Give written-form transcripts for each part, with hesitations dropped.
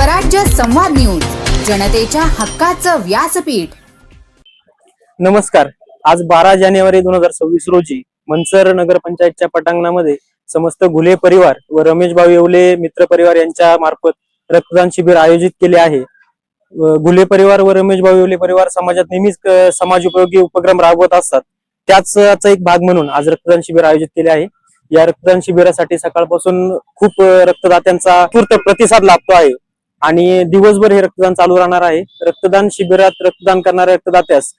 स्वराज्य संवाद न्यूज, जनतेच्या हक्काचं व्यासपीठ। नमस्कार। आज 12 जानेवारी 2026 रोजी मनसर नगरपंचायतच्या पटांगणामध्ये समस्त घुले परिवार व रमेश भाऊ येवले मित्र परिवार यांच्या मार्फत रक्तदान शिबिर आयोजित केले आहे। घुले परिवार व रमेश भाऊ येवले परिवार समाजात नेहमीच समाज उपयोगी उपक्रम राबवत असतात। त्याचा एक भाग म्हणून आज रक्तदान शिबिर आयोजित केले आहे। या रक्तदान शिबिरासाठी सकाळपासून खूप रक्तदात्यांचा उत्स्फूर्त प्रतिसाद लाभतो आहे आणि दिवसभर हे रक्तदान चालू राहणार आहे। रक्तदान शिबिरात रक्तदान करणाऱ्या रक्तदात्यास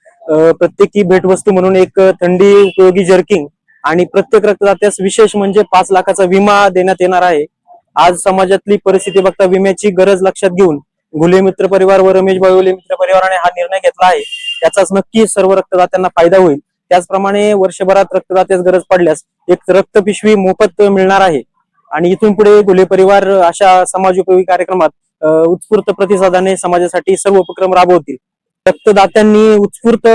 प्रत्येकी भेटवस्तू म्हणून एक थंडी उपयोगी जर्किंग आणि प्रत्येक रक्तदात्यास विशेष म्हणजे 5 लाखाचा विमा देण्यात येणार आहे। आज समाजातली परिस्थिती बघता विम्याची गरज लक्षात घेऊन घुले मित्र परिवार व रमेश भाऊ येवले मित्र परिवाराने हा निर्णय घेतला आहे। त्याचाच नक्की सर्व रक्तदात्यांना फायदा होईल। त्याचप्रमाणे वर्षभरात रक्तदात्यास गरज पडल्यास एक रक्त पिशवी मोफत मिळणार आहे आणि इथून पुढे घुले परिवार अशा समाज उपयोगी कार्यक्रमात उत्स्फूर्त प्रतिसादाने समाजासाठी सर्व उपक्रम राबवतील। रक्तदात्यांनी उत्स्फूर्त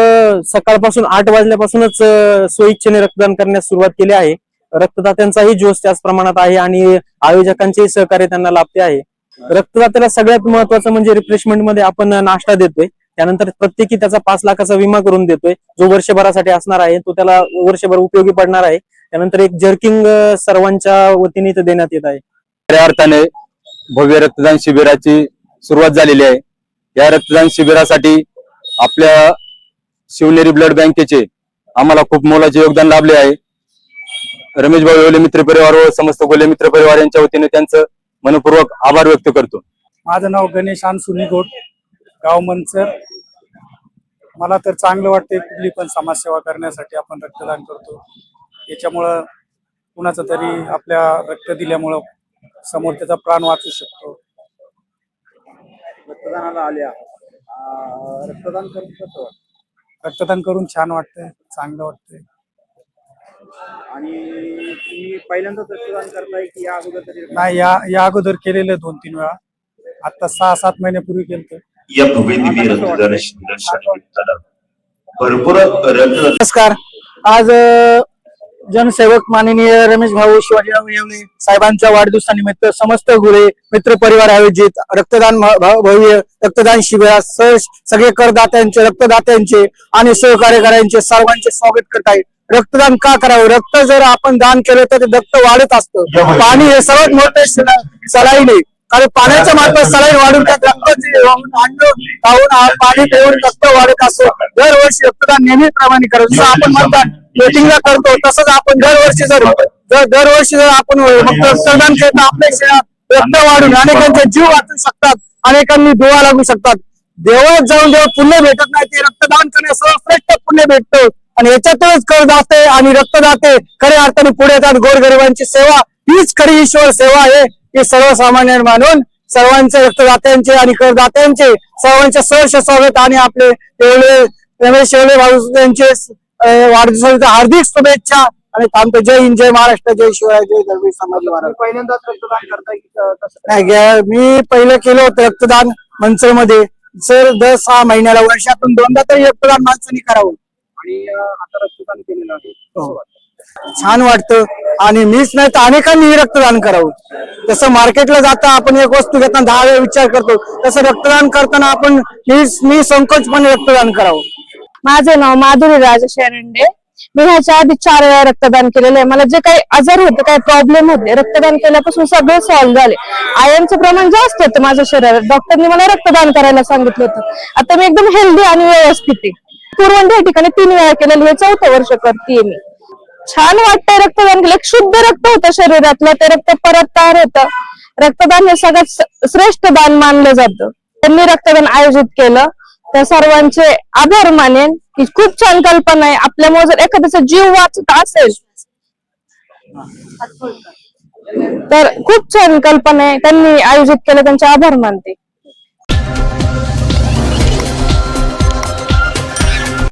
सकाळपासून 8 वाजल्यापासूनच स्वइच्छेने रक्तदान करण्यास सुरुवात केली आहे। रक्तदात्यांचाही जोश त्याच प्रमाणात आहे आणि आयोजकांचेही सहकार्य त्यांना लाभते आहे। रक्तदात्याला सगळ्यात महत्वाचं म्हणजे रिफ्रेशमेंट मध्ये आपण नाश्ता देतोय, त्यानंतर प्रत्येकी त्याचा 5 लाखाचा विमा करून देतोय जो वर्षभरासाठी असणार आहे, तो त्याला वर्षभर उपयोगी पडणार आहे। त्यानंतर एक जर्किंग सर्वांच्या वतीने इथे देण्यात येत आहे। खऱ्या अर्थाने भव्य रक्तदान शिबिराची सुरुवात झालेली आहे। या रक्तदान शिबिरासाठी आपल्या शिवनेरी ब्लड बँकेचे आम्हाला खूप मोलाचे योगदान लाभले आहे। रमेश भाऊ येवले मित्र परिवार व समस्त घुले मित्र परिवार यांच्या वतीने त्यांचं मनपूर्वक आभार व्यक्त करतो। माझं नाव गणेश सुनीगोड, गाव मनसर। मला तर चांगलं वाटते, कुठली पण समाजसेवा करण्यासाठी आपण रक्तदान करतो। याच्यामुळं कुणाचं तरी आपल्या रक्त दिल्यामुळं समोर त्याचा प्राण वाचू शकतो। रक्तदानाला आल्या रक्तदान करून कसं वाटतं? रक्तदान करून छान वाटतंय, चांगलं वाटतंय। आणि तुम्ही पहिल्यांदाच रक्तदान करताय की या अगोदर तरी? नाही, या अगोदर केलेलं 2-3 वेळा, आता 6-7 महिन्यापूर्वी केलं। या भव्य रक्तदान शिबिराच्या निमित्तानं भरपूर रक्तदान। नमस्कार। आज जनसेवक माननीय रमेश भाऊ शिवाजीराव येवले साहेबांच्या वाढदिवसानिमित्त समस्त घुले मित्र परिवार आयोजित रक्तदान भव्य रक्तदान शिबिरात सगळे करदात्यांचे, रक्तदात्यांचे आणि सहकार्यकर्त्यांचे सर्वांचे स्वागत करत आहे। रक्तदान का करावं? रक्त जर आपण दान केलं तर ते रक्त वाढत असतं। पाणी हे सर्वात मोठे सलाईन आहे, कारण पाण्याच्या मार्फत सलाईन वाढून त्या पाणी पिऊन रक्त वाढत असतो। दरवर्षी रक्तदान नेहमीप्रमाणे करावं। जसं आपण म्हणतात मीटिंगला करतो, तसंच आपण दरवर्षी जर आपण रक्तदान केलं तर आपल्या शरीरात रक्त वाढून अनेकांचे जीव वाचू शकतात, अनेकांनी दुवा लागू शकतात। देवात जाऊन जेव्हा पुण्य भेटत नाही ते रक्तदान करण्यास श्रेष्ठ पुण्य भेटतो आणि याच्यातूनच करदाते आणि रक्तदाते खऱ्या अर्थाने पुढे येतात। गोरगरिबांची सेवा हीच खरी ईश्वर सेवा आहे। हे सर्वसामान्य मानून सर्वांचे, रक्तदात्यांचे आणि करदात्यांचे सर्वांचे सहर्ष स्वागत आणि आपले रमेश येवले भाऊ यांचे वाढदिवसाच्या हार्दिक शुभेच्छा आणि थांबतो। जय हिंद, जय महाराष्ट्र, जय शिवराय, जय दरबी समाज महाराज। पहिल्यांदाच रक्तदान करताय की कसं? नाही, मी पहिलं केलं होतं रक्तदान मनसर मध्ये। सर, दर 6 महिन्याला वर्षातून 2दा तरी रक्तदान माणसांनी करावं आणि आता रक्तदान केलेलं आहे, कसं वाटतं? छान वाटतं आणि मीच नाही तर अनेकांनी रक्तदान करावं। जसं मार्केटला जाता आपण एक वस्तू घेताना 10 वेळा विचार करतो, तसं रक्तदान करताना आपण निसंकोचपणे रक्तदान करावं। माझे नाव माधुरी राजा शेरंडे। मी ह्याच्या आधी 4 वेळा रक्तदान केलेलं आहे। मला जे काही आजार होते, काही प्रॉब्लेम होते, रक्तदान केल्यापासून सगळे सॉल्व्ह झाले। आयर्नचं प्रमाण जास्त होतं माझ्या शरीरात, डॉक्टरनी मला रक्तदान करायला सांगितलं होतं। आता मी एकदम हेल्दी आणि व्यवस्थित आहे। पूर्वंडी या ठिकाणी 3 वेळा केलेलं, हे 4थं वर्ष करतेय मी। छान वाटतंय रक्तदान केलं, शुद्ध रक्त होतं शरीरातलं, ते रक्त परत तयार होतं। रक्तदान हे सगळ्यात श्रेष्ठ दान मानलं जातं। त्यांनी रक्तदान आयोजित केलं, त्या सर्वांचे आभार मानेन की खूप छान कल्पना आहे। आपल्यामुळे जर एखाद्याचा जीव वाचत असेल तर खूप छान कल्पना आहे, त्यांनी आयोजित केलं, त्यांचे आभार मानते।